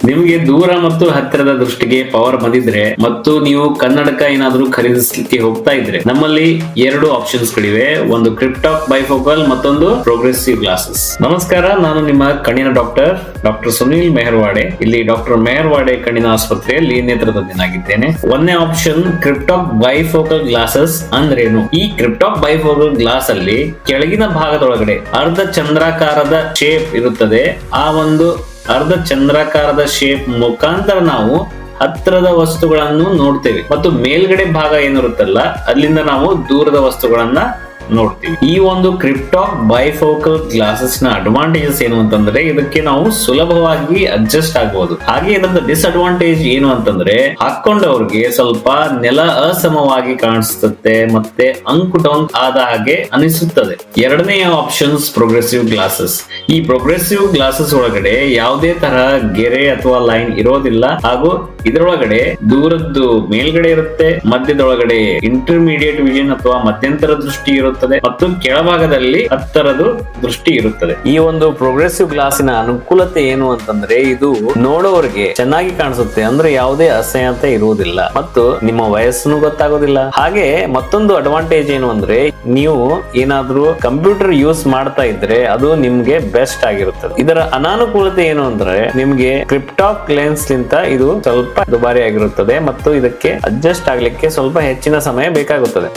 ನಿಮ್ಗೆ ದೂರ ಮತ್ತು ಹತ್ತಿರದ ದೃಷ್ಟಿಗೆ ಪವರ್ ಬಂದಿದ್ರೆ ಮತ್ತು ನೀವು ಕನ್ನಡಕ ಏನಾದ್ರೂ ಖರೀದಿಸಲಿಕ್ಕೆ ಹೋಗ್ತಾ ಇದ್ರೆ ನಮ್ಮಲ್ಲಿ ಎರಡು ಆಪ್ಷನ್ಸ್ ಗಳಿವೆ. ಒಂದು ಕ್ರಿಪ್ಟಾಕ್ ಬೈಫೋಕಲ್, ಮತ್ತೊಂದು ಪ್ರೋಗ್ರೆಸಿವ್ ಗ್ಲಾಸಸ್. ನಮಸ್ಕಾರ, ನಾನು ನಿಮ್ಮ ಕಣ್ಣಿನ ಡಾಕ್ಟರ್ ಸುನಿಲ್ ಮೆಹರ್ವಾಡೆ. ಇಲ್ಲಿ ಡಾಕ್ಟರ್ ಮೆಹರ್ವಾಡೆ ಕಣ್ಣಿನ ಆಸ್ಪತ್ರೆಯಲ್ಲಿ ನೇತ್ರತಜ್ಞನಾಗಿದ್ದೇನೆ. ಒಂದನೇ ಆಪ್ಷನ್ ಕ್ರಿಪ್ಟಾಕ್ ಬೈಫೋಕಲ್ ಗ್ಲಾಸಸ್ ಅಂದ್ರೇನು? ಈ ಕ್ರಿಪ್ಟಾಕ್ ಬೈಫೋಕಲ್ ಗ್ಲಾಸ್ ಅಲ್ಲಿ ಕೆಳಗಿನ ಭಾಗದೊಳಗಡೆ ಅರ್ಧ ಚಂದ್ರಾಕಾರದ ಶೇಪ್ ಇರುತ್ತದೆ. ಆ ಒಂದು ಅರ್ಧ ಚಂದ್ರಾಕಾರದ ಶೇಪ್ ಮುಖಾಂತರ ನಾವು ಹತ್ತಿರದ ವಸ್ತುಗಳನ್ನು ನೋಡ್ತೇವೆ ಮತ್ತು ಮೇಲ್ಗಡೆ ಭಾಗ ಏನಿರುತ್ತಲ್ಲ ಅಲ್ಲಿಂದ ನಾವು ದೂರದ ವಸ್ತುಗಳನ್ನ ನೋಡ್ತೀವಿ. ಈ ಒಂದು ಕ್ರಿಪ್ಟಾಕ್ ಬೈಫೋಕಲ್ ಗ್ಲಾಸಸ್ ನ ಅಡ್ವಾಂಟೇಜಸ್ ಏನು ಅಂತಂದ್ರೆ ಇದಕ್ಕೆ ನಾವು ಸುಲಭವಾಗಿ ಅಡ್ಜಸ್ಟ್ ಆಗಬಹುದು. ಹಾಗೆ ಇದರ ಡಿಸ್ಅಡ್ವಾಂಟೇಜ್ ಏನು ಅಂತಂದ್ರೆ ಹಾಕೊಂಡವ್ರಿಗೆ ಸ್ವಲ್ಪ ನೆಲ ಅಸಮವಾಗಿ ಕಾಣಿಸುತ್ತೆ ಮತ್ತೆ ಅಂಕು ಡೌನ್ ಆದ ಹಾಗೆ ಅನಿಸುತ್ತದೆ. ಎರಡನೇ ಆಪ್ಷನ್ಸ್ ಪ್ರೋಗ್ರೆಸಿವ್ ಗ್ಲಾಸಸ್. ಈ ಪ್ರೋಗ್ರೆಸಿವ್ ಗ್ಲಾಸಸ್ ಒಳಗಡೆ ಯಾವುದೇ ತರಹ ಗೆರೆ ಅಥವಾ ಲೈನ್ ಇರೋದಿಲ್ಲ ಹಾಗೂ ಇದರೊಳಗಡೆ ದೂರದ್ದು ಮೇಲ್ಗಡೆ ಇರುತ್ತೆ, ಮಧ್ಯದೊಳಗಡೆ ಇಂಟರ್ಮೀಡಿಯೇಟ್ ವಿಷನ್ ಅಥವಾ ಮಧ್ಯಂತರ ದೃಷ್ಟಿ ಇರುತ್ತೆ ಮತ್ತು ಕೆಳಭಾಗದಲ್ಲಿ ಹತ್ತರದು ದೃಷ್ಟಿ ಇರುತ್ತದೆ. ಈ ಒಂದು ಪ್ರೋಗ್ರೆಸಿವ್ ಗ್ಲಾಸಿನ ಅನುಕೂಲತೆ ಏನು ಅಂತಂದ್ರೆ ಇದು ನೋಡೋರಿಗೆ ಚೆನ್ನಾಗಿ ಕಾಣಿಸುತ್ತೆ, ಅಂದ್ರೆ ಯಾವುದೇ ಅಸಹ್ಯತೆ ಇರುವುದಿಲ್ಲ ಮತ್ತು ನಿಮ್ಮ ವಯಸ್ಸನ್ನು ಗೊತ್ತಾಗೋದಿಲ್ಲ. ಹಾಗೆ ಮತ್ತೊಂದು ಅಡ್ವಾಂಟೇಜ್ ಏನು ಅಂದ್ರೆ ನೀವು ಏನಾದ್ರೂ ಕಂಪ್ಯೂಟರ್ ಯೂಸ್ ಮಾಡ್ತಾ ಇದ್ರೆ ಅದು ನಿಮ್ಗೆ ಬೆಸ್ಟ್ ಆಗಿರುತ್ತದೆ. ಇದರ ಅನಾನುಕೂಲತೆ ಏನು ಅಂದ್ರೆ ನಿಮ್ಗೆ ಕ್ರಿಪ್ಟಾಕ್ ಲೆನ್ಸ್ ಗಿಂತ ಇದು ಸ್ವಲ್ಪ ದುಬಾರಿ ಆಗಿರುತ್ತದೆ ಮತ್ತು ಇದಕ್ಕೆ ಅಡ್ಜಸ್ಟ್ ಆಗ್ಲಿಕ್ಕೆ ಸ್ವಲ್ಪ ಹೆಚ್ಚಿನ ಸಮಯ ಬೇಕಾಗುತ್ತದೆ.